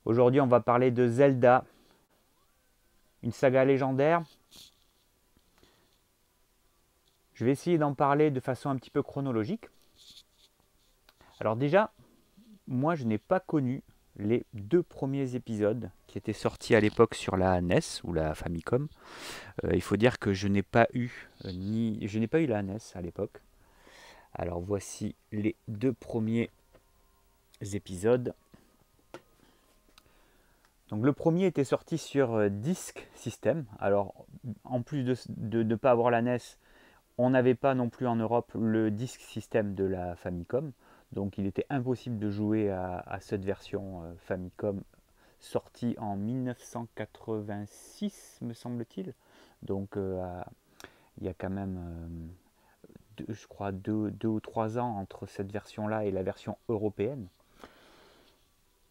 Aujourd'hui, on va parler de Zelda, une saga légendaire. Je vais essayer d'en parler de façon un petit peu chronologique. Alors déjà, moi je n'ai pas connu les deux premiers épisodes qui étaient sortis à l'époque sur la NES ou la Famicom. Il faut dire que je n'ai pas eu la NES à l'époque. Alors voici les deux premiers épisodes. Donc le premier était sorti sur Disk System. Alors en plus de ne pas avoir la NES, on n'avait pas non plus en Europe le Disk System de la Famicom. Donc il était impossible de jouer à cette version Famicom sortie en 1986, me semble-t-il. Donc il y a quand même, je crois, deux ou 3 ans entre cette version-là et la version européenne.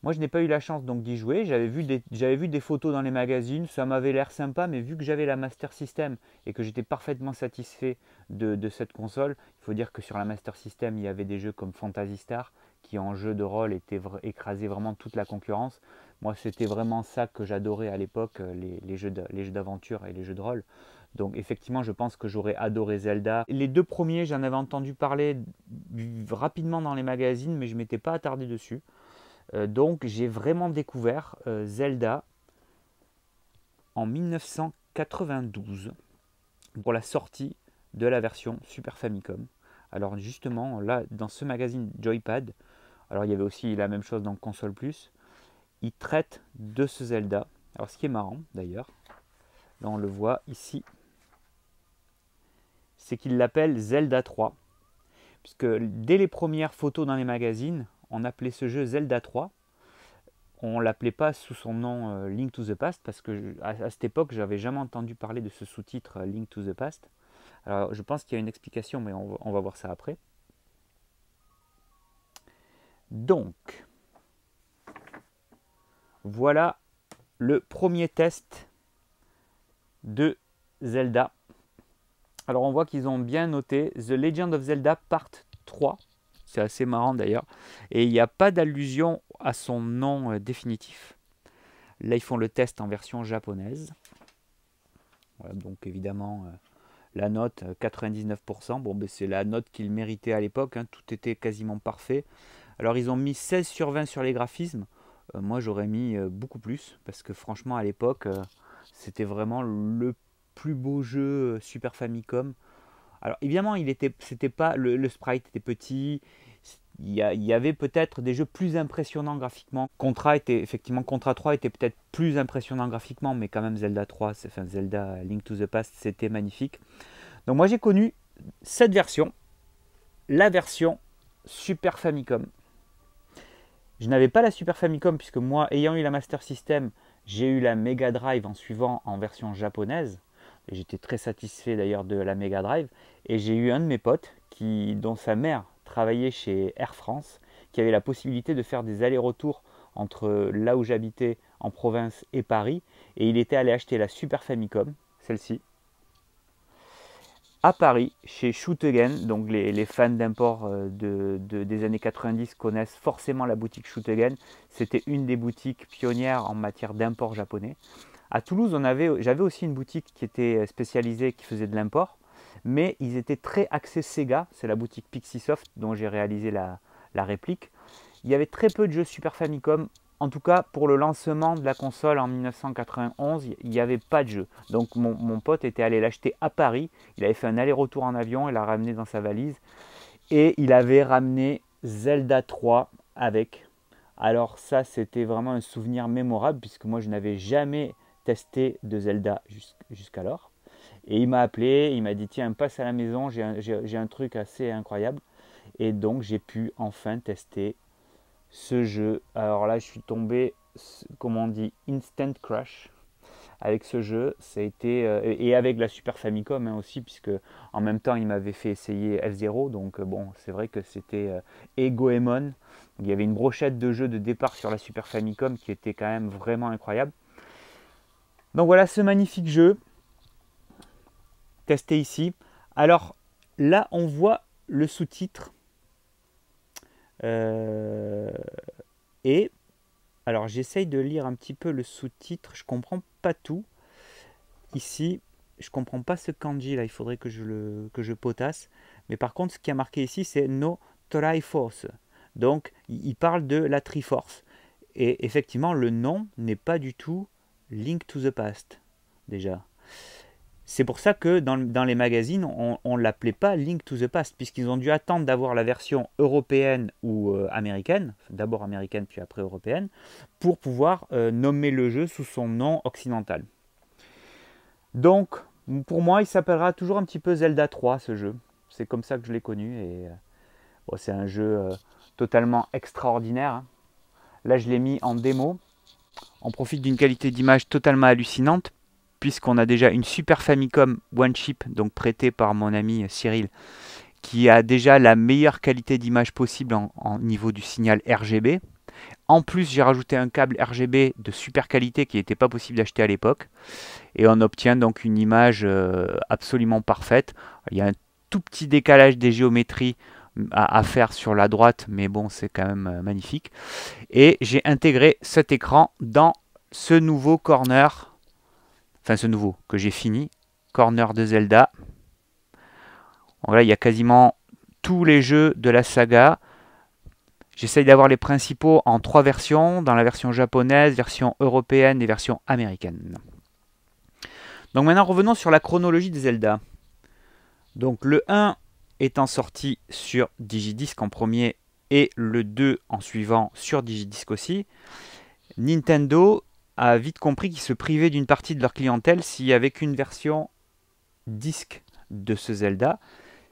Moi, je n'ai pas eu la chance donc d'y jouer. J'avais vu des photos dans les magazines, ça m'avait l'air sympa, mais vu que j'avais la Master System et que j'étais parfaitement satisfait de cette console, il faut dire que sur la Master System, il y avait des jeux comme Phantasy Star qui, en jeu de rôle, écrasait vraiment toute la concurrence. Moi, c'était vraiment ça que j'adorais à l'époque, les jeux d'aventure et les jeux de rôle. Donc, effectivement, je pense que j'aurais adoré Zelda. Les deux premiers, j'en avais entendu parler rapidement dans les magazines, mais je ne m'étais pas attardé dessus. Donc j'ai vraiment découvert Zelda en 1992 pour la sortie de la version Super Famicom. Alors justement là dans ce magazine Joypad, alors il y avait aussi la même chose dans Console Plus, il traite de ce Zelda. Alors ce qui est marrant d'ailleurs, là on le voit ici, c'est qu'il l'appelle Zelda 3, puisque dès les premières photos dans les magazines, on appelait ce jeu Zelda 3. On ne l'appelait pas sous son nom Link to the Past parce que à cette époque, j'avais jamais entendu parler de ce sous-titre Link to the Past. Alors, je pense qu'il y a une explication, mais on va voir ça après. Donc, voilà le premier test de Zelda. Alors, on voit qu'ils ont bien noté The Legend of Zelda Part 3. C'est assez marrant d'ailleurs. Et il n'y a pas d'allusion à son nom définitif. Là, ils font le test en version japonaise. Voilà, donc évidemment, la note 99%. Bon, ben, c'est la note qu'il méritait à l'époque. Hein, tout était quasiment parfait. Alors, ils ont mis 16 sur 20 sur les graphismes. Moi, j'aurais mis beaucoup plus. Parce que franchement, à l'époque, c'était vraiment le plus beau jeu Super Famicom. Alors, évidemment, c'était pas, le sprite était petit. Il y avait peut-être des jeux plus impressionnants graphiquement. Contra 3 était peut-être plus impressionnant graphiquement, mais quand même Zelda 3, enfin Zelda Link to the Past, c'était magnifique. Donc moi j'ai connu cette version, la version Super Famicom. Je n'avais pas la Super Famicom puisque moi, ayant eu la Master System, j'ai eu la Mega Drive en suivant en version japonaise. J'étais très satisfait d'ailleurs de la Mega Drive. Et j'ai eu un de mes potes dont sa mère travaillait chez Air France, qui avait la possibilité de faire des allers-retours entre là où j'habitais en province et Paris. Et il était allé acheter la Super Famicom, celle-ci, à Paris, chez Shoot Again. Donc les fans d'import des années 90 connaissent forcément la boutique Shoot Again. C'était une des boutiques pionnières en matière d'import japonais. À Toulouse, j'avais aussi une boutique qui était spécialisée, qui faisait de l'import, mais ils étaient très axés Sega. C'est la boutique Pixisoft dont j'ai réalisé la réplique. Il y avait très peu de jeux Super Famicom. En tout cas, pour le lancement de la console en 1991, il n'y avait pas de jeu. Donc mon pote était allé l'acheter à Paris. Il avait fait un aller-retour en avion, il l'a ramené dans sa valise. Et il avait ramené Zelda 3 avec. Alors ça, c'était vraiment un souvenir mémorable, puisque moi, je n'avais jamais testé de Zelda jusqu'alors. Et il m'a appelé, il m'a dit, tiens, passe à la maison, j'ai un truc assez incroyable. Et donc, j'ai pu enfin tester ce jeu. Alors là, je suis tombé, comme on dit, instant crush avec ce jeu. Ça a été, et avec la Super Famicom hein, aussi, puisque en même temps, il m'avait fait essayer F-Zero. Donc bon, c'est vrai que c'était et Goemon. Il y avait une brochette de jeux de départ sur la Super Famicom qui était quand même vraiment incroyable. Donc voilà ce magnifique jeu testé ici. Alors là, on voit le sous-titre. Et Alors j'essaye de lire un petit peu le sous-titre, je comprends pas tout. Ici, je comprends pas ce kanji là, il faudrait que je potasse. Mais par contre, ce qui a marqué ici, c'est no Triforce. Donc, il parle de la Triforce. Et effectivement, le nom n'est pas du tout Link to the Past, déjà. C'est pour ça que dans les magazines, on ne l'appelait pas Link to the Past, puisqu'ils ont dû attendre d'avoir la version européenne ou américaine, d'abord américaine puis après européenne, pour pouvoir nommer le jeu sous son nom occidental. Donc, pour moi, il s'appellera toujours un petit peu Zelda 3, ce jeu. C'est comme ça que je l'ai connu, et bon, c'est un jeu totalement extraordinaire, hein. Là, je l'ai mis en démo. On profite d'une qualité d'image totalement hallucinante, puisqu'on a déjà une Super Famicom One Chip, donc prêtée par mon ami Cyril, qui a déjà la meilleure qualité d'image possible en niveau du signal RGB. En plus, j'ai rajouté un câble RGB de super qualité qui n'était pas possible d'acheter à l'époque. Et on obtient donc une image absolument parfaite. Il y a un tout petit décalage des géométries à faire sur la droite, mais bon, c'est quand même magnifique. Et j'ai intégré cet écran dans ce nouveau corner, enfin ce nouveau que j'ai fini, corner de Zelda. Voilà, il y a quasiment tous les jeux de la saga. J'essaye d'avoir les principaux en 3 versions, dans la version japonaise, version européenne et version américaine. Donc maintenant revenons sur la chronologie des Zelda. Donc le 1 étant sorti sur Digidisc en premier et le 2 en suivant sur Digidisc aussi, Nintendo a vite compris qu'ils se privaient d'une partie de leur clientèle s'il n'y avait qu'une version disque de ce Zelda.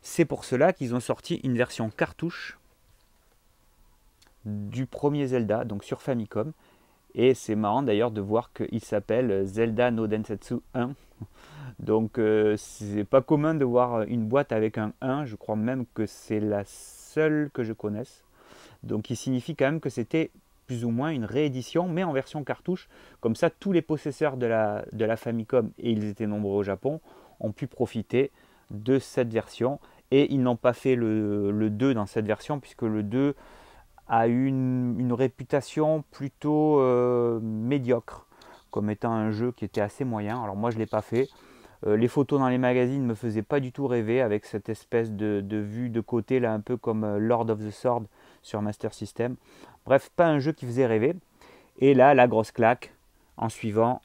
C'est pour cela qu'ils ont sorti une version cartouche du premier Zelda, donc sur Famicom. Et c'est marrant d'ailleurs de voir qu'il s'appelle Zelda no Densetsu 1. Donc c'est pas commun de voir une boîte avec un 1, je crois même que c'est la seule que je connaisse. Donc il signifie quand même que c'était plus ou moins une réédition, mais en version cartouche. Comme ça, tous les possesseurs de la Famicom, et ils étaient nombreux au Japon, ont pu profiter de cette version. Et ils n'ont pas fait le 2 dans cette version, puisque le 2 a eu une réputation plutôt médiocre, comme étant un jeu qui était assez moyen. Alors moi je ne l'ai pas fait. Les photos dans les magazines ne me faisaient pas du tout rêver, avec cette espèce de vue de côté, là un peu comme Lord of the Sword sur Master System. Bref, pas un jeu qui faisait rêver. Et là, la grosse claque, en suivant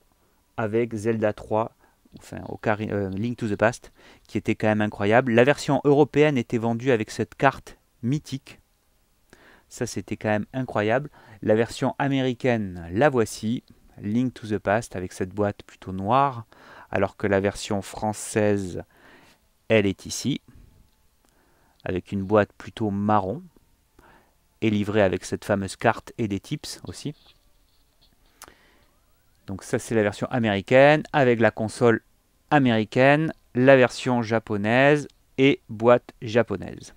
avec Zelda 3, enfin Link to the Past, qui était quand même incroyable. La version européenne était vendue avec cette carte mythique. Ça, c'était quand même incroyable. La version américaine, la voici, Link to the Past, avec cette boîte plutôt noire, alors que la version française, elle est ici, avec une boîte plutôt marron, et livrée avec cette fameuse carte et des tips aussi. Donc ça, c'est la version américaine, avec la console américaine, la version japonaise et boîte japonaise.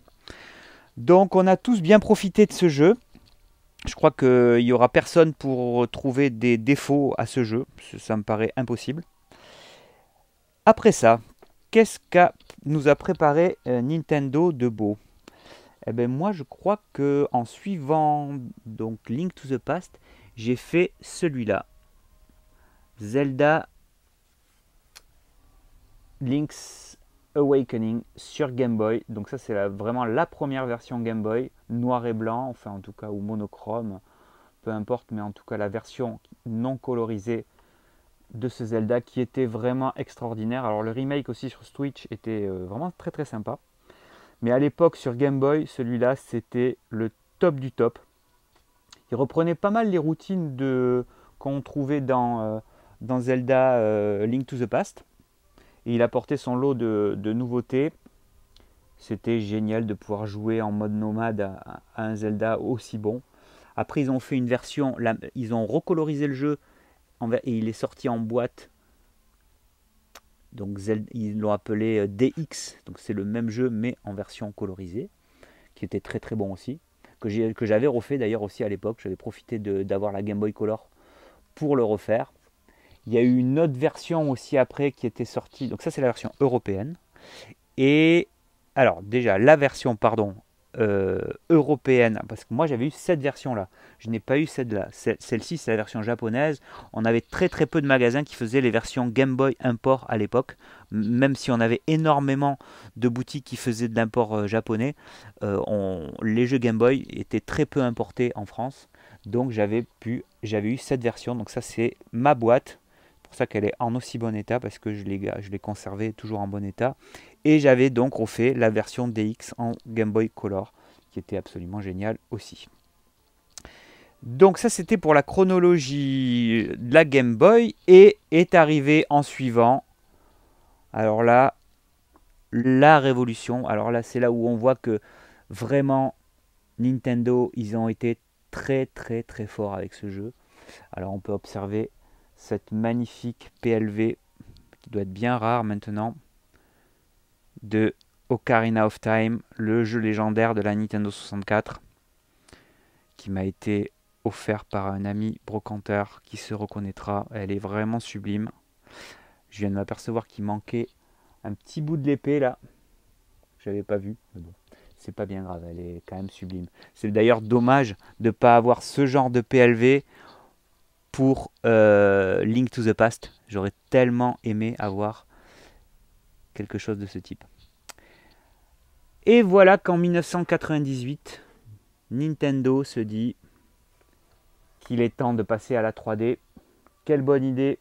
Donc on a tous bien profité de ce jeu. Je crois qu'il n'y aura personne pour trouver des défauts à ce jeu. Ça me paraît impossible. Après ça, qu'est-ce qu'a nous a préparé Nintendo de beau? Eh bien moi je crois que en suivant donc Link to the Past, j'ai fait celui-là. Zelda Link's Awakening sur Game Boy. Donc ça c'est vraiment la première version Game Boy, noir et blanc, enfin en tout cas, ou monochrome, peu importe, mais en tout cas la version non colorisée de ce Zelda qui était vraiment extraordinaire. Alors le remake aussi sur Switch était vraiment très très sympa. Mais à l'époque sur Game Boy, celui-là c'était le top du top. Il reprenait pas mal les routines qu'on trouvait dans Zelda Link to the Past. Et il apportait son lot de nouveautés. C'était génial de pouvoir jouer en mode nomade à un Zelda aussi bon. Après, ils ont fait une version, ils ont recolorisé le jeu et il est sorti en boîte. Donc ils l'ont appelé DX. Donc c'est le même jeu mais en version colorisée, qui était très très bon aussi. Que j'avais refait d'ailleurs aussi à l'époque. J'avais profité d'avoir la Game Boy Color pour le refaire. Il y a eu une autre version aussi après qui était sortie. Donc ça c'est la version européenne. Et alors déjà la version européenne, parce que moi j'avais eu cette version-là. Je n'ai pas eu celle-là. Celle-ci, c'est la version japonaise. On avait très très peu de magasins qui faisaient les versions Game Boy import à l'époque, même si on avait énormément de boutiques qui faisaient de l'import japonais. Les jeux Game Boy étaient très peu importés en France, donc j'avais eu cette version. Donc ça, c'est ma boîte. C'est pour ça qu'elle est en aussi bon état, parce que je l'ai conservée toujours en bon état. Et j'avais donc refait la version DX en Game Boy Color, qui était absolument géniale aussi. Donc ça, c'était pour la chronologie de la Game Boy. Et est arrivé en suivant, alors là, la révolution. Alors là, c'est là où on voit que vraiment Nintendo, ils ont été très très très forts avec ce jeu. Alors on peut observer cette magnifique PLV, qui doit être bien rare maintenant, de Ocarina of Time, le jeu légendaire de la Nintendo 64, qui m'a été offert par un ami brocanteur qui se reconnaîtra. Elle est vraiment sublime. Je viens de m'apercevoir qu'il manquait un petit bout de l'épée là. J'avais pas vu, mais bon, c'est pas bien grave, elle est quand même sublime. C'est d'ailleurs dommage de ne pas avoir ce genre de PLV pour Link to the Past. J'aurais tellement aimé avoir quelque chose de ce type. Et voilà qu'en 1998, Nintendo se dit qu'il est temps de passer à la 3D. Quelle bonne idée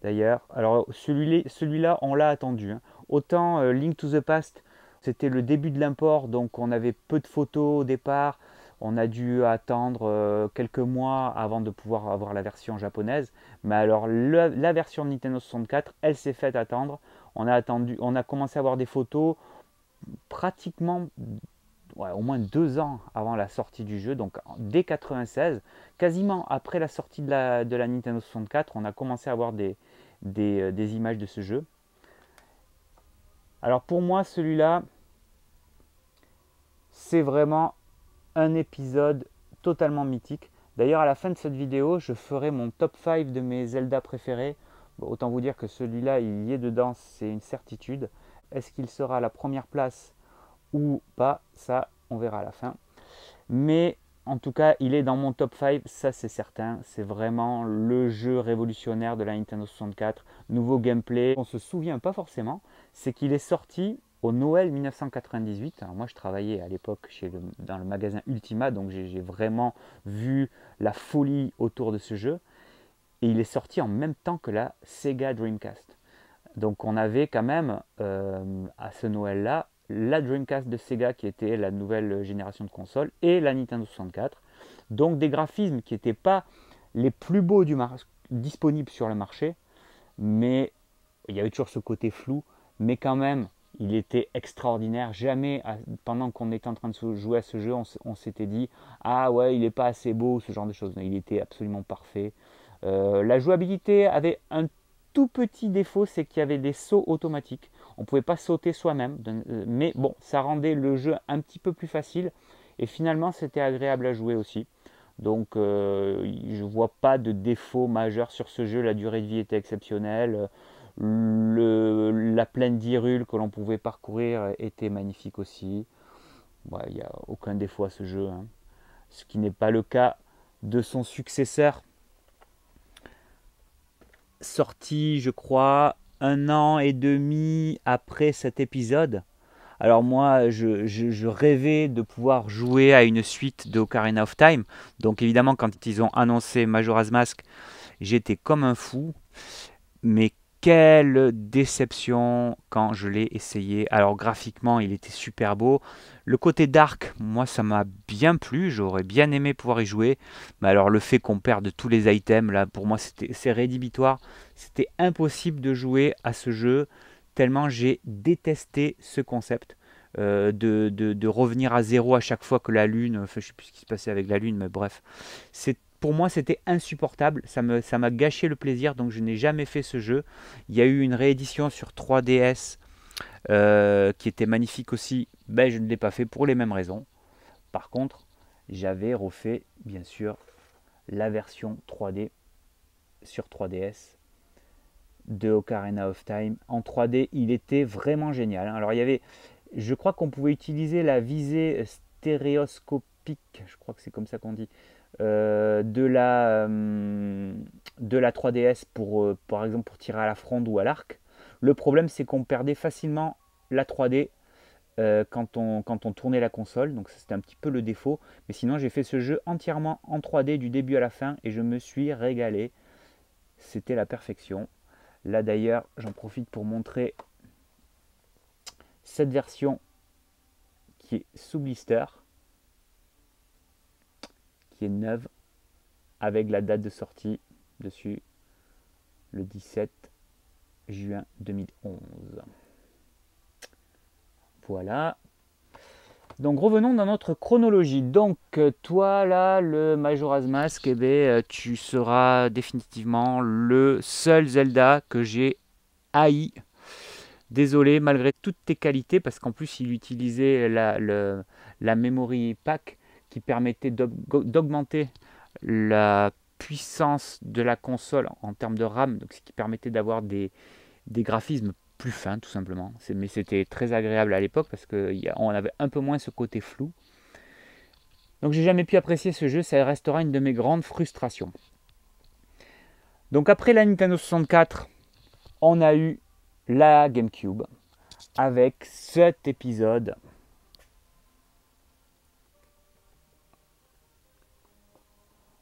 d'ailleurs. Alors celui-là, on l'a attendu. Hein. Autant Link to the Past, c'était le début de l'import, donc on avait peu de photos au départ. On a dû attendre quelques mois avant de pouvoir avoir la version japonaise. Mais alors la version Nintendo 64, elle s'est faite attendre. On a commencé à avoir des photos pratiquement au moins 2 ans avant la sortie du jeu, donc dès 96, quasiment après la sortie de la Nintendo 64, on a commencé à avoir des images de ce jeu. Alors pour moi, celui-là, c'est vraiment un épisode totalement mythique. D'ailleurs, à la fin de cette vidéo, je ferai mon top 5 de mes Zelda préférés. Bon, autant vous dire que celui-là, il y est dedans, c'est une certitude. Est-ce qu'il sera à la première place ou pas? Ça, on verra à la fin. Mais en tout cas, il est dans mon top 5, ça c'est certain. C'est vraiment le jeu révolutionnaire de la Nintendo 64. Nouveau gameplay. On ne se souvient pas forcément, c'est qu'il est sorti au Noël 1998. Alors moi, je travaillais à l'époque dans le magasin Ultima, donc j'ai vraiment vu la folie autour de ce jeu. Et il est sorti en même temps que la Sega Dreamcast. Donc on avait quand même, à ce Noël-là, la Dreamcast de Sega qui était la nouvelle génération de consoles et la Nintendo 64. Donc des graphismes qui n'étaient pas les plus beaux disponibles sur le marché, mais il y avait toujours ce côté flou, mais quand même il était extraordinaire. Jamais pendant qu'on était en train de jouer à ce jeu, on s'était dit ah ouais, il n'est pas assez beau, ce genre de choses. Il était absolument parfait. La jouabilité avait un tout petit défaut, c'est qu'il y avait des sauts automatiques. On ne pouvait pas sauter soi-même, mais bon, ça rendait le jeu un petit peu plus facile. Et finalement, c'était agréable à jouer aussi. Donc, je ne vois pas de défaut majeur sur ce jeu. La durée de vie était exceptionnelle. La plaine d'Hyrule que l'on pouvait parcourir était magnifique aussi. Il n'y a aucun défaut à ce jeu. Hein. Ce qui n'est pas le cas de son successeur, sorti, je crois, 1 an et demi après cet épisode. Alors moi, je rêvais de pouvoir jouer à une suite de Ocarina of Time. Donc évidemment, quand ils ont annoncé Majora's Mask, j'étais comme un fou. Mais quelle déception quand je l'ai essayé. Alors graphiquement, il était super beau. Le côté dark, moi, ça m'a bien plu. J'aurais bien aimé pouvoir y jouer. Mais alors le fait qu'on perde tous les items, là, pour moi, c'est rédhibitoire. C'était impossible de jouer à ce jeu tellement j'ai détesté ce concept. De revenir à zéro à chaque fois que la lune, enfin, je ne sais plus ce qui se passait avec la lune, mais bref, pour moi c'était insupportable, ça m'a gâché le plaisir, donc je n'ai jamais fait ce jeu. Il y a eu une réédition sur 3DS qui était magnifique aussi, ben, je ne l'ai pas fait pour les mêmes raisons. Par contre, j'avais refait bien sûr la version 3D sur 3DS de Ocarina of Time. En 3D, il était vraiment génial. Alors il y avait Je crois qu'on pouvait utiliser la visée stéréoscopique, je crois que c'est comme ça qu'on dit, de la 3DS pour, par exemple, pour tirer à la fronde ou à l'arc. Le problème, c'est qu'on perdait facilement la 3D quand on tournait la console, donc c'était un petit peu le défaut. Mais sinon, j'ai fait ce jeu entièrement en 3D du début à la fin et je me suis régalé. C'était la perfection. Là d'ailleurs, j'en profite pour montrer cette version qui est sous blister, qui est neuve, avec la date de sortie dessus, le 17 juin 2011. Voilà. Donc revenons dans notre chronologie. Donc toi là, le Majora's Mask, eh bien, tu seras définitivement le seul Zelda que j'ai haï. Désolé, malgré toutes tes qualités, parce qu'en plus il utilisait la memory pack qui permettait d'augmenter la puissance de la console en termes de RAM, donc ce qui permettait d'avoir des graphismes plus fins tout simplement. Mais c'était très agréable à l'époque parce qu'on avait un peu moins ce côté flou. Donc j'ai jamais pu apprécier ce jeu, ça restera une de mes grandes frustrations. Donc après la Nintendo 64, on a eu la GameCube avec cet épisode.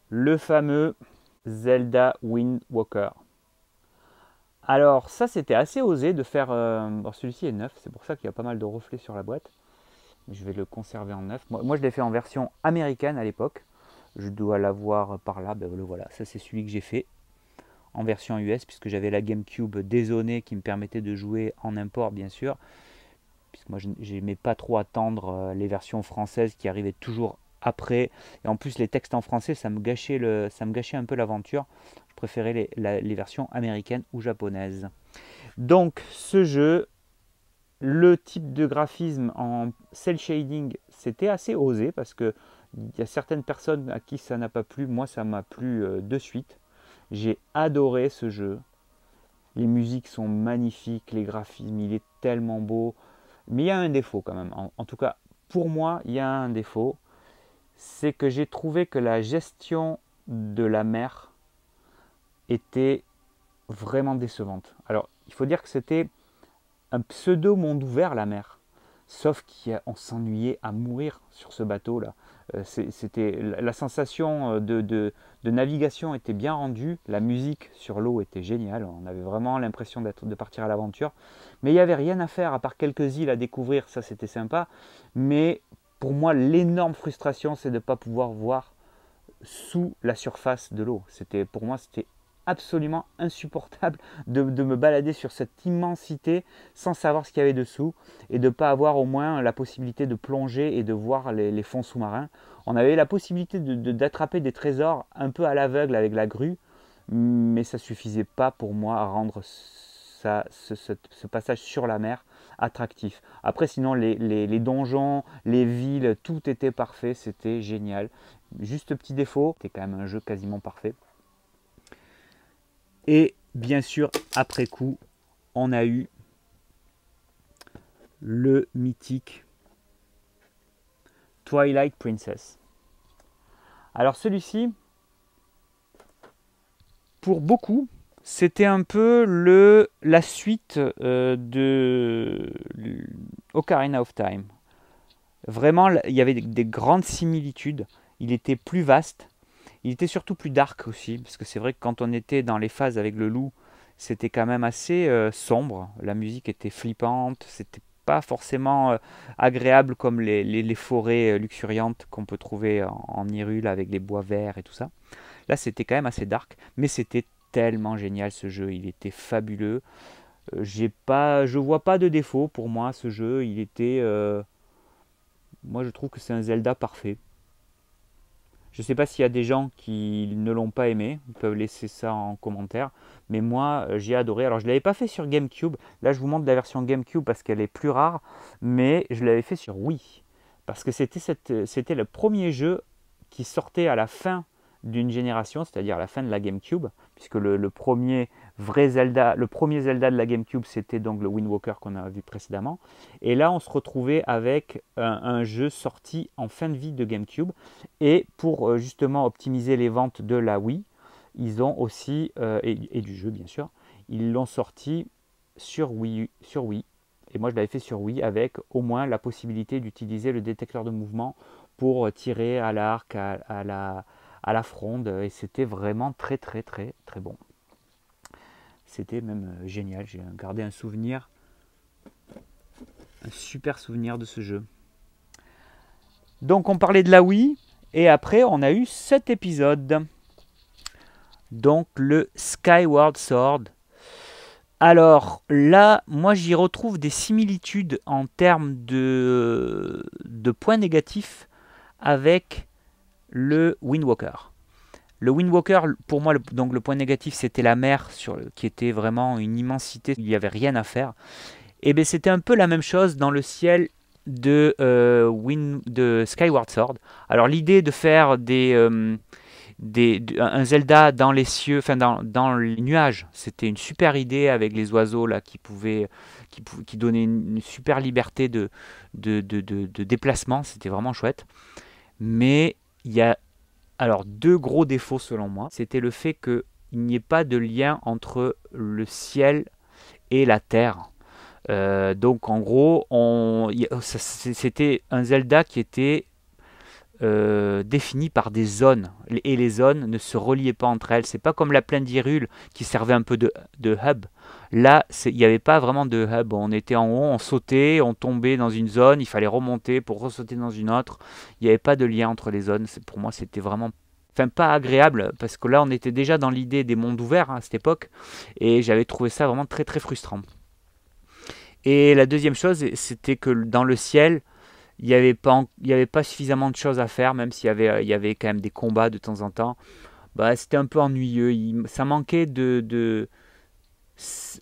Le fameux Zelda Wind Waker. Alors ça c'était assez osé de faire... bon, celui-ci est neuf, c'est pour ça qu'il y a pas mal de reflets sur la boîte. Je vais le conserver en neuf. Moi je l'ai fait en version américaine à l'époque. Je dois l'avoir par là, ben le voilà. Ça c'est celui que j'ai fait en version US puisque j'avais la GameCube dézonée qui me permettait de jouer en import bien sûr. Puisque moi je n'aimais pas trop attendre les versions françaises qui arrivaient toujours après. Et en plus les textes en français ça me gâchait un peu l'aventure. Je préférais les versions américaines ou japonaises. Donc ce jeu, le type de graphisme en cel shading, c'était assez osé parce que il y a certaines personnes à qui ça n'a pas plu. Moi ça m'a plu de suite. J'ai adoré ce jeu. Les musiques sont magnifiques, les graphismes, il est tellement beau. Mais il y a un défaut quand même. En tout cas, pour moi, il y a un défaut. C'est que j'ai trouvé que la gestion de la mer était vraiment décevante. Alors, il faut dire que c'était un pseudo monde ouvert, la mer. Sauf qu'on s'ennuyait à mourir sur ce bateau-là. C'était la sensation de navigation était bien rendue. La musique sur l'eau était géniale. On avait vraiment l'impression de partir à l'aventure. Mais il n'y avait rien à faire à part quelques îles à découvrir. Ça, c'était sympa. Mais pour moi, l'énorme frustration, c'est de ne pas pouvoir voir sous la surface de l'eau. Pour moi, c'était absolument insupportable de me balader sur cette immensité sans savoir ce qu'il y avait dessous et de ne pas avoir au moins la possibilité de plonger et de voir les fonds sous-marins. On avait la possibilité d'attraper des trésors un peu à l'aveugle avec la grue, mais ça ne suffisait pas pour moi à rendre ce passage sur la mer attractif. Après sinon les donjons, les villes, tout était parfait, c'était génial. Juste petit défaut, c'était quand même un jeu quasiment parfait. Et bien sûr, après coup, on a eu le mythique Twilight Princess. Alors celui-ci, pour beaucoup, c'était un peu la suite de Ocarina of Time. Vraiment, il y avait des grandes similitudes. Il était plus vaste. Il était surtout plus dark aussi, parce que c'est vrai que quand on était dans les phases avec le loup, c'était quand même assez sombre. La musique était flippante, c'était pas forcément agréable comme les forêts luxuriantes qu'on peut trouver en Hyrule avec les bois verts et tout ça. Là, c'était quand même assez dark, mais c'était tellement génial ce jeu, il était fabuleux. Je vois pas de défaut pour moi ce jeu, il était... moi je trouve que c'est un Zelda parfait. Je ne sais pas s'il y a des gens qui ne l'ont pas aimé, ils peuvent laisser ça en commentaire. Mais moi, j'ai adoré. Alors, je ne l'avais pas fait sur GameCube. Là, je vous montre la version GameCube parce qu'elle est plus rare. Mais je l'avais fait sur Wii. Parce que c'était le premier jeu qui sortait à la fin d'une génération, c'est-à-dire la fin de la GameCube, puisque le premier vrai Zelda, le premier Zelda de la GameCube, c'était donc le Wind Waker qu'on a vu précédemment. Et là, on se retrouvait avec un jeu sorti en fin de vie de GameCube. Et pour justement optimiser les ventes de la Wii, ils ont aussi, et du jeu bien sûr, ils l'ont sorti sur Wii. Et moi, je l'avais fait sur Wii avec au moins la possibilité d'utiliser le détecteur de mouvement pour tirer à l'arc, à la fronde. Et c'était vraiment très bon. C'était même génial. J'ai gardé un souvenir, un super souvenir de ce jeu. Donc on parlait de la Wii et après on a eu cet épisode. Donc le Skyward Sword. Alors là, moi j'y retrouve des similitudes en termes de points négatifs avec le Wind Waker. Le Wind Waker, pour moi, donc le point négatif, c'était la mer qui était vraiment une immensité, il n'y avait rien à faire. Et bien c'était un peu la même chose dans le ciel de Skyward Sword. Alors l'idée de faire un Zelda dans les cieux, enfin dans les nuages, c'était une super idée avec les oiseaux là qui donnaient une super liberté de déplacement. C'était vraiment chouette. Mais il y a alors deux gros défauts selon moi. C'était le fait qu'il n'y ait pas de lien entre le ciel et la terre. Donc en gros, c'était un Zelda qui était défini par des zones. Et les zones ne se reliaient pas entre elles. C'est pas comme la plaine d'Hyrule qui servait un peu de hub. Là, il n'y avait pas vraiment de hub. On était en haut, on sautait, on tombait dans une zone, il fallait remonter pour ressauter dans une autre. Il n'y avait pas de lien entre les zones. Pour moi, c'était vraiment... Enfin, pas agréable, parce que là, on était déjà dans l'idée des mondes ouverts à cette époque. Et j'avais trouvé ça vraiment très frustrant. Et la deuxième chose, c'était que dans le ciel, il n'y avait pas suffisamment de choses à faire, même s'il y avait quand même des combats de temps en temps. Bah, c'était un peu ennuyeux. Ça manquait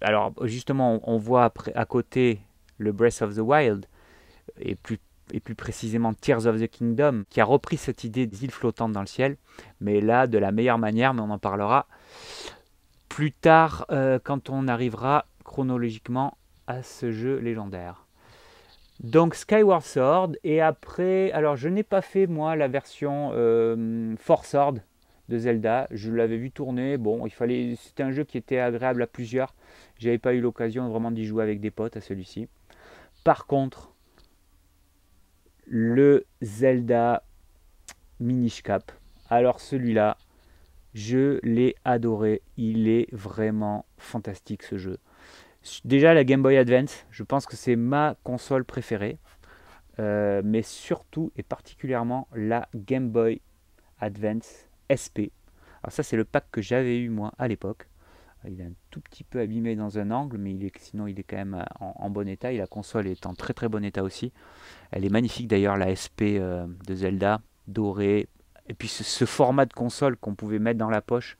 Alors, justement, on voit à côté le Breath of the Wild, et plus précisément Tears of the Kingdom, qui a repris cette idée des îles flottantes dans le ciel, mais là, de la meilleure manière, mais on en parlera plus tard, quand on arrivera chronologiquement à ce jeu légendaire. Donc Skyward Sword, et après, alors je n'ai pas fait moi la version Force Sword de Zelda, je l'avais vu tourner, bon c'était un jeu qui était agréable à plusieurs, j'avais pas eu l'occasion vraiment d'y jouer avec des potes à celui-ci. Par contre, le Zelda Minish Cap, alors celui-là, je l'ai adoré, il est vraiment fantastique ce jeu. Déjà la Game Boy Advance, je pense que c'est ma console préférée, mais surtout et particulièrement la Game Boy Advance SP. Alors ça c'est le pack que j'avais eu moi à l'époque. Il est un tout petit peu abîmé dans un angle, mais sinon il est quand même en bon état, et la console est en très bon état aussi. Elle est magnifique d'ailleurs, la SP de Zelda, dorée, et puis ce format de console qu'on pouvait mettre dans la poche,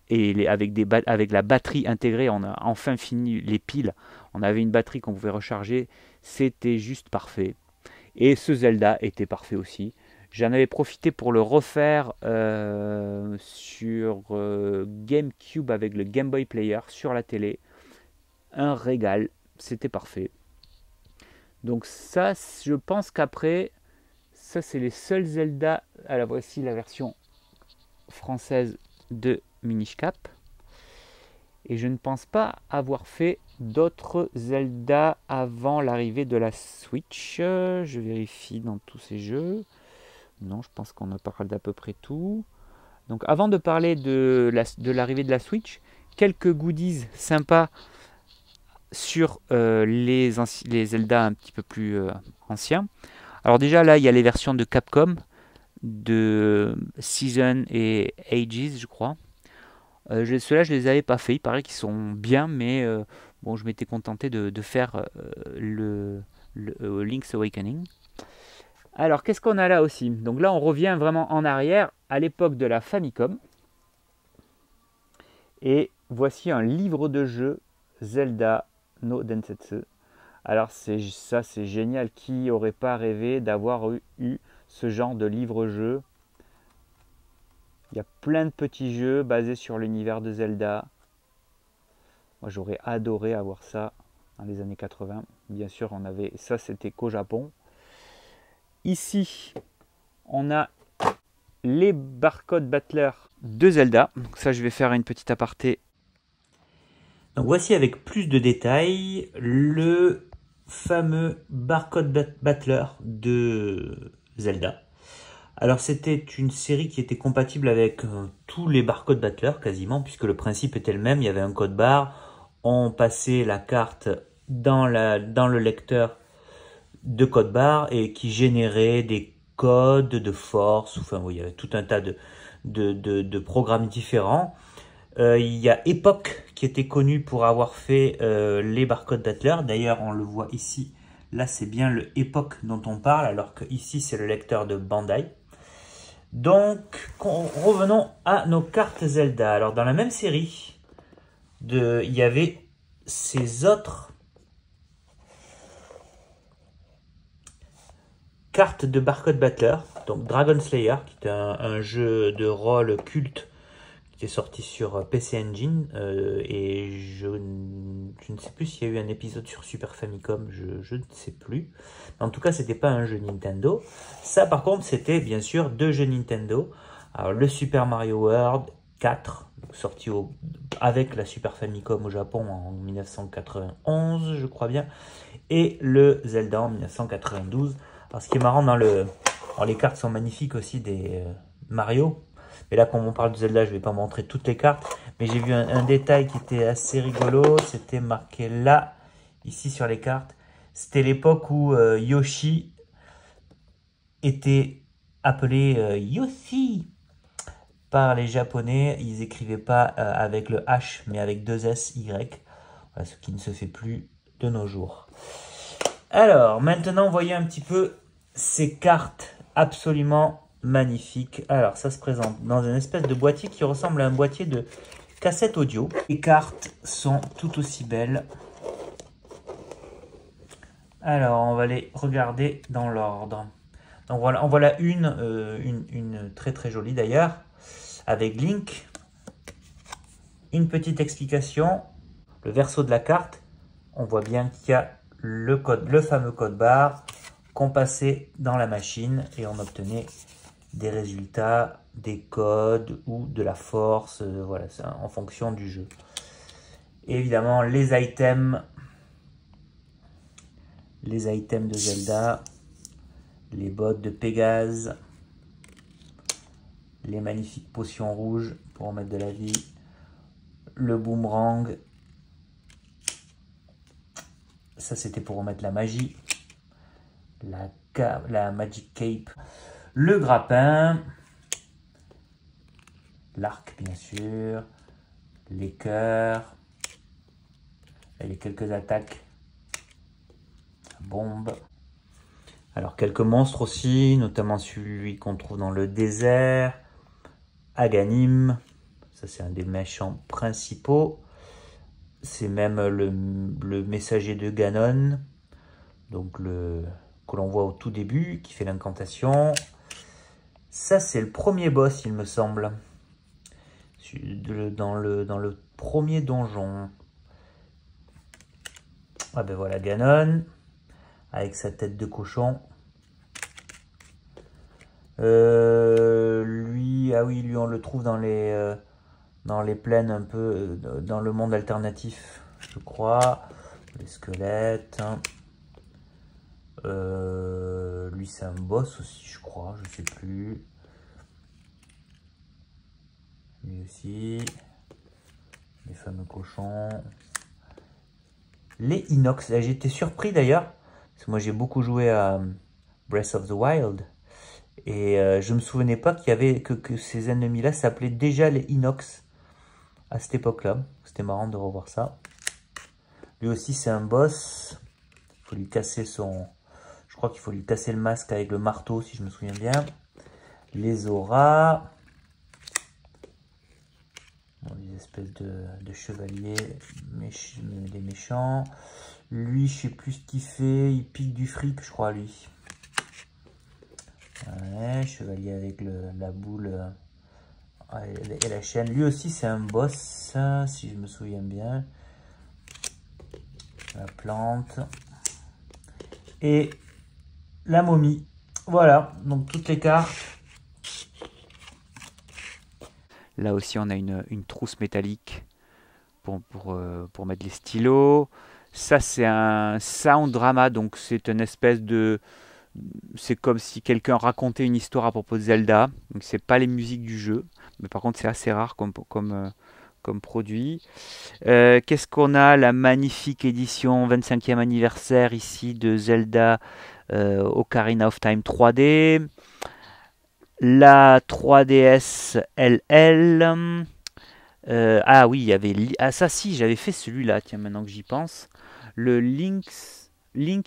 et avec la batterie intégrée, on a enfin fini les piles. On avait une batterie qu'on pouvait recharger. C'était juste parfait. Et ce Zelda était parfait aussi. J'en avais profité pour le refaire sur GameCube avec le Game Boy Player sur la télé. Un régal. C'était parfait. Donc ça, je pense qu'après, ça c'est les seuls Zelda. Alors voici la version française de Minish Cap. Et je ne pense pas avoir fait d'autres Zelda avant l'arrivée de la Switch. Je vérifie dans tous ces jeux. Non, je pense qu'on a parlé d'à peu près tout. Donc avant de parler de l'arrivée de la Switch, quelques goodies sympas sur les Zelda un petit peu plus anciens. Alors déjà là, il y a les versions de Capcom, de Season et Ages, je crois. Ceux-là, je les avais pas fait. Il paraît qu'ils sont bien, mais bon, je m'étais contenté de faire le Link's Awakening. Alors, qu'est-ce qu'on a là aussi? Donc là, on revient vraiment en arrière à l'époque de la Famicom. Et voici un livre de jeu Zelda no Densetsu. Alors ça, c'est génial. Qui aurait pas rêvé d'avoir eu ce genre de livre-jeu? Il y a plein de petits jeux basés sur l'univers de Zelda. Moi, j'aurais adoré avoir ça dans les années 80. Bien sûr, on avait ça, c'était qu'au Japon. Ici, on a les barcodes battleurs de Zelda. Donc ça, je vais faire une petite aparté. Donc voici avec plus de détails le fameux barcode battler de Zelda. Alors c'était une série qui était compatible avec tous les barcodes battlers quasiment, puisque le principe était le même. Il y avait un code barre, on passait la carte dans le lecteur de code barre et qui générait des codes de force. Enfin, oui, il y avait tout un tas de programmes différents. Il y a Epoch qui était connu pour avoir fait les barcodes battler. D'ailleurs, on le voit ici. Là, c'est bien le Epoch dont on parle, alors que ici, c'est le lecteur de Bandai. Donc, revenons à nos cartes Zelda. Alors, dans la même série, il y avait ces autres cartes de barcode battler. Donc, Dragon Slayer, qui est un jeu de rôle culte qui est sorti sur PC Engine. Et je ne sais plus s'il y a eu un épisode sur Super Famicom, je ne sais plus. En tout cas, c'était pas un jeu Nintendo. Ça, par contre, c'était bien sûr deux jeux Nintendo. Alors, le Super Mario World 4, sorti avec la Super Famicom au Japon en 1991, je crois bien. Et le Zelda en 1992. Alors, ce qui est marrant alors, les cartes sont magnifiques aussi des Mario. Et là, quand on parle de Zelda, je ne vais pas montrer toutes les cartes. Mais j'ai vu un détail qui était assez rigolo. C'était marqué là, ici sur les cartes. C'était l'époque où Yoshi était appelé Yoshi par les Japonais. Ils n'écrivaient pas avec le H, mais avec deux S, Y. Voilà, ce qui ne se fait plus de nos jours. Alors, maintenant, voyez un petit peu ces cartes absolument magnifique. Alors, ça se présente dans une espèce de boîtier qui ressemble à un boîtier de cassette audio. Les cartes sont tout aussi belles. Alors, on va les regarder dans l'ordre. Donc voilà, en voilà une très très jolie d'ailleurs, avec Link. Une petite explication. Le verso de la carte, on voit bien qu'il y a le fameux code barre qu'on passait dans la machine et on obtenait des résultats, des codes ou de la force, voilà, c'est en fonction du jeu. Et évidemment, les items de Zelda, les bottes de Pégase, les magnifiques potions rouges pour en mettre de la vie, le boomerang, ça c'était pour remettre la magie, la Magic Cape, le grappin, l'arc bien sûr, les cœurs, et les quelques attaques, la bombe. Alors quelques monstres aussi, notamment celui qu'on trouve dans le désert, Aghanim, ça c'est un des méchants principaux. C'est même le messager de Ganon, donc que l'on voit au tout début, qui fait l'incantation. Ça c'est le premier boss, il me semble, dans le premier donjon. Ah ben voilà Ganon, avec sa tête de cochon. Lui, ah oui, lui on le trouve dans les plaines un peu, dans le monde alternatif, je crois. Les squelettes. Lui c'est un boss aussi, je crois, je sais plus. Lui aussi. Les fameux cochons. Les inox. J'étais surpris d'ailleurs, parce que moi j'ai beaucoup joué à Breath of the Wild. Et je me souvenais pas qu'il y avait que ces ennemis-là s'appelaient déjà les inox à cette époque-là. C'était marrant de revoir ça. Lui aussi c'est un boss. Il faut lui casser je crois qu'il faut lui casser le masque avec le marteau si je me souviens bien. Les auras. Bon, des espèces de chevaliers, des méchants. Lui, je sais plus ce qu'il fait. Il pique du fric, je crois, lui. Ouais, chevalier avec la boule et la chaîne. Lui aussi, c'est un boss, si je me souviens bien. La plante. Et la momie. Voilà, donc toutes les cartes. Là aussi, on a une trousse métallique pour mettre les stylos. Ça, c'est un sound drama, donc c'est une espèce de... C'est comme si quelqu'un racontait une histoire à propos de Zelda. Donc, c'est pas les musiques du jeu, mais par contre, c'est assez rare comme produit. Qu'est-ce qu'on a? La magnifique édition 25e anniversaire ici de Zelda Ocarina of Time 3D. La 3DS LL. Ah oui, il y avait... Ah ça si, j'avais fait celui-là, tiens, maintenant que j'y pense. Le Link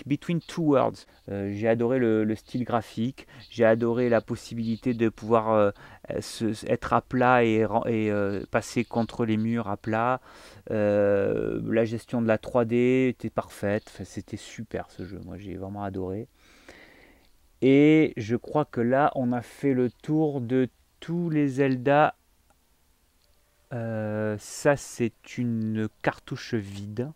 Between Two Worlds. J'ai adoré le style graphique, j'ai adoré la possibilité de pouvoir être à plat et passer contre les murs à plat. La gestion de la 3D était parfaite, enfin, c'était super ce jeu, moi j'ai vraiment adoré. Et je crois que là, on a fait le tour de tous les Zelda. Ça, c'est une cartouche vide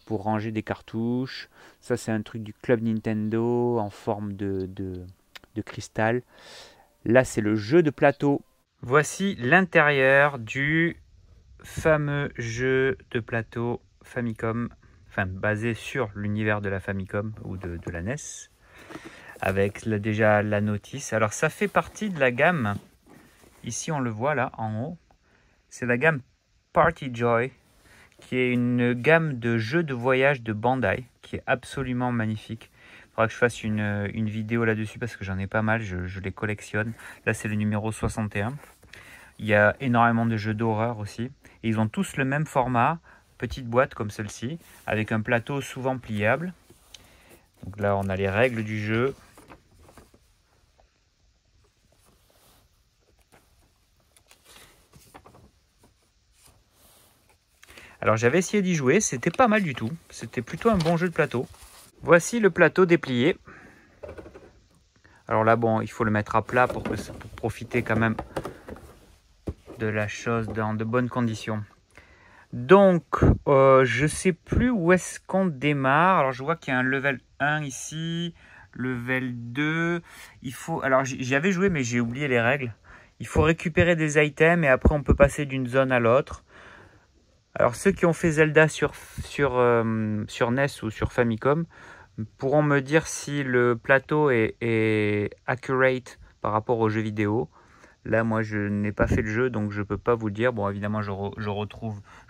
pour ranger des cartouches. Ça, c'est un truc du Club Nintendo en forme de cristal. Là, c'est le jeu de plateau. Voici l'intérieur du fameux jeu de plateau Famicom, enfin basé sur l'univers de la Famicom ou de la NES, avec déjà la notice. Alors, ça fait partie de la gamme. Ici, on le voit là en haut. C'est la gamme Party Joy, qui est une gamme de jeux de voyage de Bandai, qui est absolument magnifique. Il faudra que je fasse une vidéo là-dessus parce que j'en ai pas mal, je les collectionne. Là, c'est le numéro 61. Il y a énormément de jeux d'horreur aussi. Et ils ont tous le même format, petite boîte comme celle-ci, avec un plateau souvent pliable. Donc là, on a les règles du jeu. Alors j'avais essayé d'y jouer, c'était pas mal du tout. C'était plutôt un bon jeu de plateau. Voici le plateau déplié. Alors là, bon, il faut le mettre à plat pour profiter quand même de la chose dans de bonnes conditions. Donc, je sais plus où est-ce qu'on démarre. Alors je vois qu'il y a un level 1 ici, level 2. Il faut... Alors j'y avais joué mais j'ai oublié les règles. Il faut récupérer des items et après on peut passer d'une zone à l'autre. Alors ceux qui ont fait Zelda sur NES ou sur Famicom pourront me dire si le plateau est accurate par rapport aux jeux vidéo. Là, moi, je n'ai pas fait le jeu, donc je ne peux pas vous le dire. Bon, évidemment, je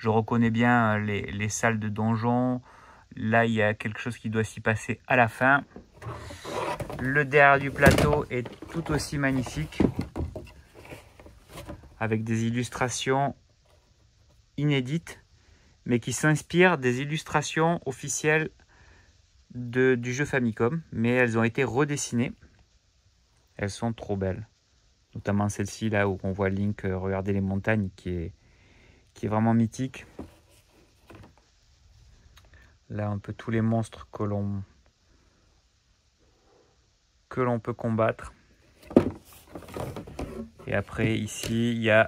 reconnais bien les salles de donjon. Là, il y a quelque chose qui doit s'y passer à la fin. Le derrière du plateau est tout aussi magnifique, avec des illustrations inédites, mais qui s'inspirent des illustrations officielles du jeu Famicom, mais elles ont été redessinées. Elles sont trop belles. Notamment celle-ci là où on voit Link regarder les montagnes qui est vraiment mythique. Là un peu tous les monstres que l'on peut combattre. Et après ici il y a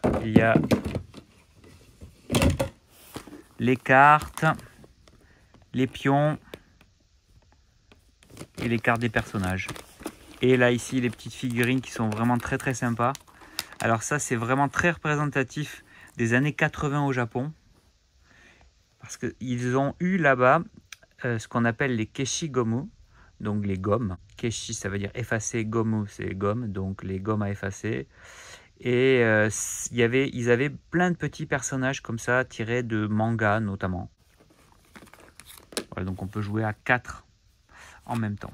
les cartes, les pions et les cartes des personnages. Et là ici les petites figurines qui sont vraiment très très sympas. Alors ça c'est vraiment très représentatif des années 80 au Japon. Parce qu'ils ont eu là-bas ce qu'on appelle les Keshigomu, donc les gommes. Keshi ça veut dire effacer, gomu c'est gomme, donc les gommes à effacer. Et ils avaient plein de petits personnages comme ça tirés de mangas notamment. Voilà, donc on peut jouer à 4 en même temps.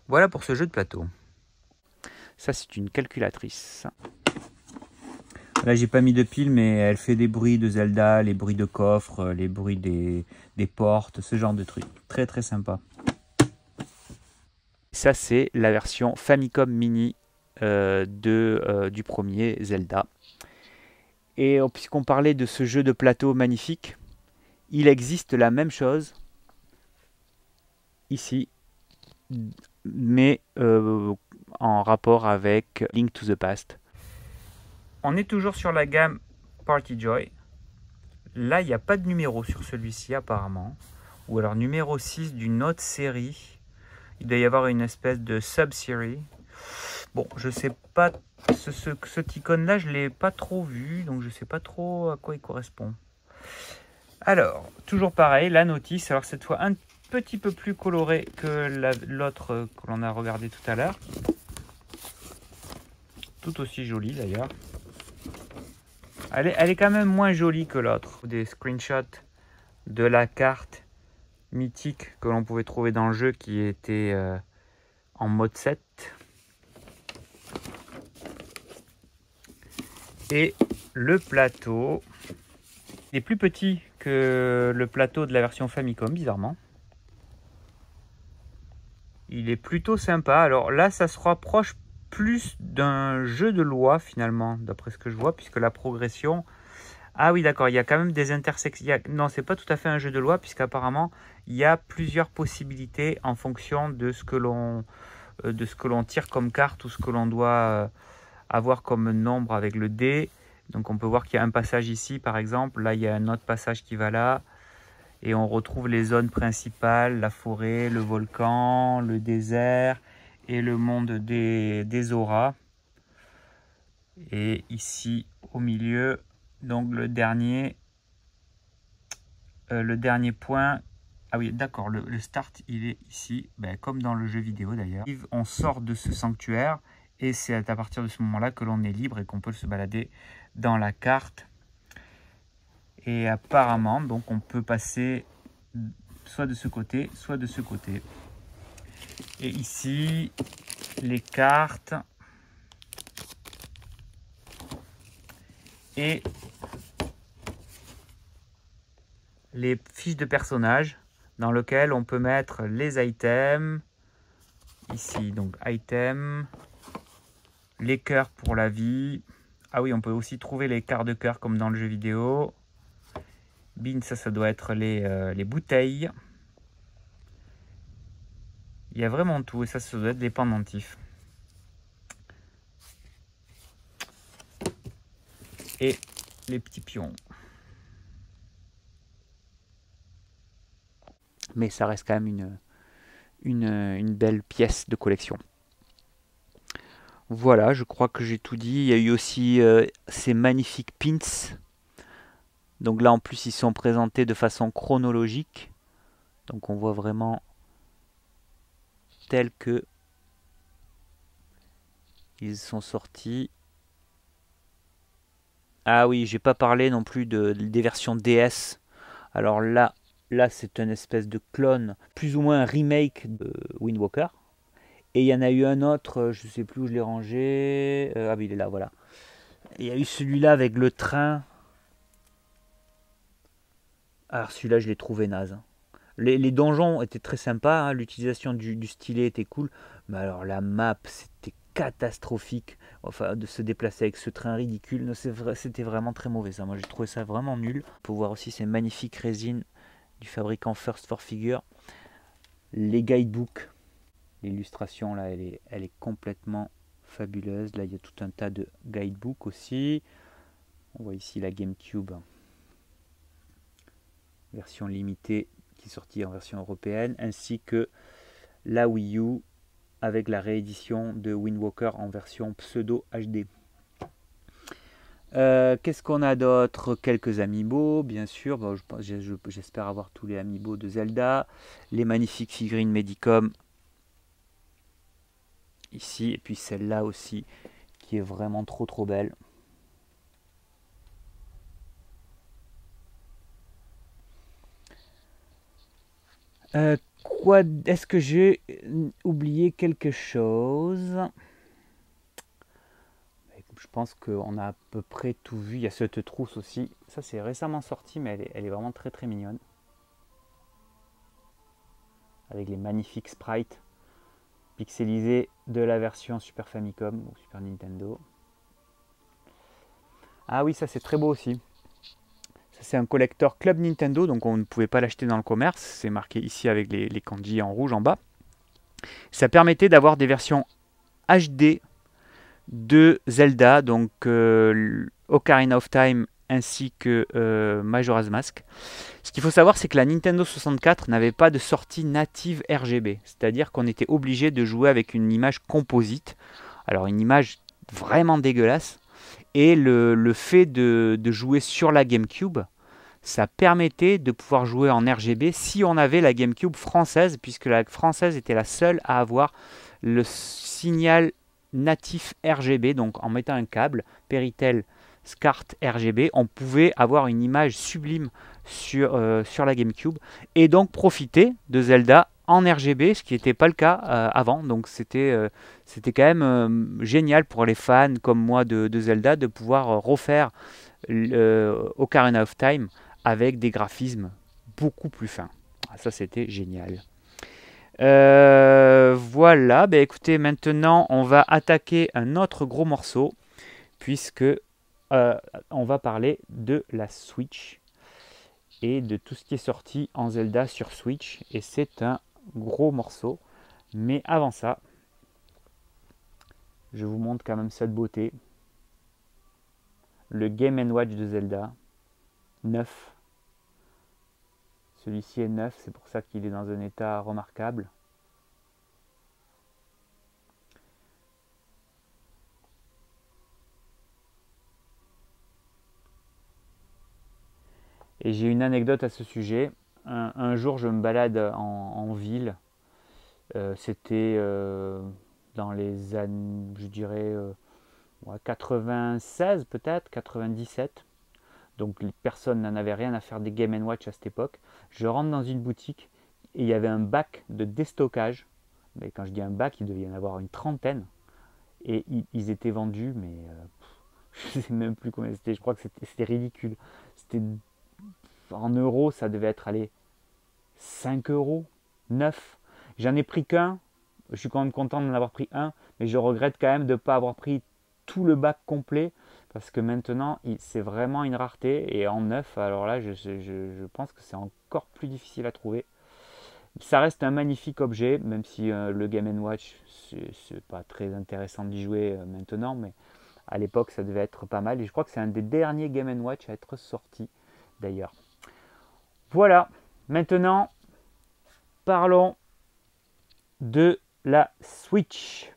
Voilà pour ce jeu de plateau. Ça, c'est une calculatrice. Là, j'ai pas mis de pile, mais elle fait des bruits de Zelda, les bruits de coffre, les bruits des portes, ce genre de trucs. Très, très sympa. Ça, c'est la version Famicom Mini du premier Zelda. Et puisqu'on parlait de ce jeu de plateau magnifique, il existe la même chose ici, mais en rapport avec Link to the Past. On est toujours sur la gamme Party Joy. Là, il n'y a pas de numéro sur celui-ci apparemment. Ou alors numéro 6 d'une autre série. Il doit y avoir une espèce de sub-série. Bon, je sais pas, cette icône-là, je ne l'ai pas trop vu, donc je ne sais pas trop à quoi il correspond. Alors, toujours pareil, la notice, alors cette fois un petit peu plus colorée que l'autre que l'on a regardé tout à l'heure. Tout aussi jolie d'ailleurs. Elle est quand même moins jolie que l'autre. Des screenshots de la carte mythique que l'on pouvait trouver dans le jeu qui était en mode 7. Et le plateau est plus petit que le plateau de la version Famicom, bizarrement. Il est plutôt sympa. Alors là, ça se rapproche plus d'un jeu de loi finalement, d'après ce que je vois, puisque la progression... Ah oui, d'accord, il y a quand même des intersections. Non, c'est pas tout à fait un jeu de loi, puisqu'apparemment, il y a plusieurs possibilités en fonction de ce que l'on tire comme carte ou ce que l'on doit avoir comme nombre avec le dé. Donc on peut voir qu'il y a un passage ici, par exemple. Là, il y a un autre passage qui va là. Et on retrouve les zones principales, la forêt, le volcan, le désert et le monde des auras. Et ici, au milieu... Donc le dernier point, ah oui d'accord, le start il est ici, comme dans le jeu vidéo d'ailleurs. On sort de ce sanctuaire et c'est à partir de ce moment là que l'on est libre et qu'on peut se balader dans la carte. Et apparemment donc on peut passer soit de ce côté, soit de ce côté. Et ici les cartes et les fiches de personnages dans lesquelles on peut mettre les items. Ici, donc items, les cœurs pour la vie. Ah oui, on peut aussi trouver les quarts de cœur comme dans le jeu vidéo. Beans, ça doit être les bouteilles. Il y a vraiment tout et ça doit être des pendentifs. Et les petits pions. Mais ça reste quand même une belle pièce de collection. Voilà, je crois que j'ai tout dit. Il y a eu aussi ces magnifiques pins. Donc là, en plus, ils sont présentés de façon chronologique. Donc on voit vraiment tels que ils sont sortis. Ah oui, j'ai pas parlé non plus des versions DS. Alors là c'est une espèce de clone, plus ou moins un remake de Wind Walker. Et il y en a eu un autre, je sais plus où je l'ai rangé. Ah oui, il est là, voilà. Il y a eu celui-là avec le train. Alors celui-là, je l'ai trouvé naze. Les donjons étaient très sympas, hein. L'utilisation du stylet était cool. Mais alors la map, c'était catastrophique. Enfin, de se déplacer avec ce train ridicule, c'était vraiment très mauvais ça. Moi, j'ai trouvé ça vraiment nul. On peut voir aussi ces magnifiques résines du fabricant First for Figure. Les guidebooks. L'illustration là, elle est complètement fabuleuse. Là, il y a tout un tas de guidebooks aussi. On voit ici la GameCube, version limitée, qui est sortie en version européenne, ainsi que la Wii U avec la réédition de Wind Walker en version pseudo HD. Qu'est-ce qu'on a d'autre? Quelques amiibo, bien sûr. Bon, j'espère avoir tous les amiibo de Zelda. Les magnifiques figurines Medicom. Ici, et puis celle-là aussi, qui est vraiment trop belle. Est-ce que j'ai oublié quelque chose? Je pense qu'on a à peu près tout vu. Il y a cette trousse aussi. Ça, c'est récemment sorti, mais elle est vraiment très mignonne. Avec les magnifiques sprites pixelisés de la version Super Famicom ou Super Nintendo. Ah oui, ça c'est très beau aussi. Ça c'est un collector Club Nintendo, donc on ne pouvait pas l'acheter dans le commerce. C'est marqué ici avec les kanji en rouge en bas. Ça permettait d'avoir des versions HD de Zelda, donc Ocarina of Time ainsi que Majora's Mask. Ce qu'il faut savoir, c'est que la Nintendo 64 n'avait pas de sortie native RGB, c'est-à-dire qu'on était obligé de jouer avec une image composite. Alors une image vraiment dégueulasse. Et le fait de jouer sur la GameCube, ça permettait de pouvoir jouer en RGB si on avait la GameCube française, puisque la française était la seule à avoir le signal natif RGB. Donc en mettant un câble Péritel SCART RGB, on pouvait avoir une image sublime sur la GameCube et donc profiter de Zelda en RGB, ce qui n'était pas le cas avant. Donc c'était quand même génial pour les fans comme moi de Zelda de pouvoir refaire Ocarina of Time avec des graphismes beaucoup plus fins. Ah, ça, c'était génial. Voilà, bah, écoutez, maintenant on va attaquer un autre gros morceau puisque on va parler de la Switch et de tout ce qui est sorti en Zelda sur Switch. Et c'est un gros morceau. Mais avant ça, je vous montre quand même cette beauté. Le Game & Watch de Zelda, neuf. Celui-ci est neuf, c'est pour ça qu'il est dans un état remarquable. Et j'ai une anecdote à ce sujet. Un jour, je me balade en ville. C'était dans les années, je dirais, 96 peut-être, 97. Donc personne n'en avait rien à faire des Game Watch à cette époque. Je rentre dans une boutique et il y avait un bac de déstockage. Mais quand je dis un bac, il devait y en avoir une trentaine. Et ils étaient vendus, mais je ne sais même plus combien c'était. Je crois que c'était ridicule. C'était en euros, ça devait être, allez, 5 euros, 9. J'en ai pris qu'un. Je suis quand même content d'en avoir pris un, mais je regrette quand même de ne pas avoir pris tout le bac complet parce que maintenant c'est vraiment une rareté et en neuf, alors là je pense que c'est encore plus difficile à trouver. Ça reste un magnifique objet, même si le Game Watch c'est pas très intéressant d'y jouer maintenant, mais à l'époque ça devait être pas mal et je crois que c'est un des derniers Game Watch à être sorti d'ailleurs. Voilà, maintenant parlons de la Switch.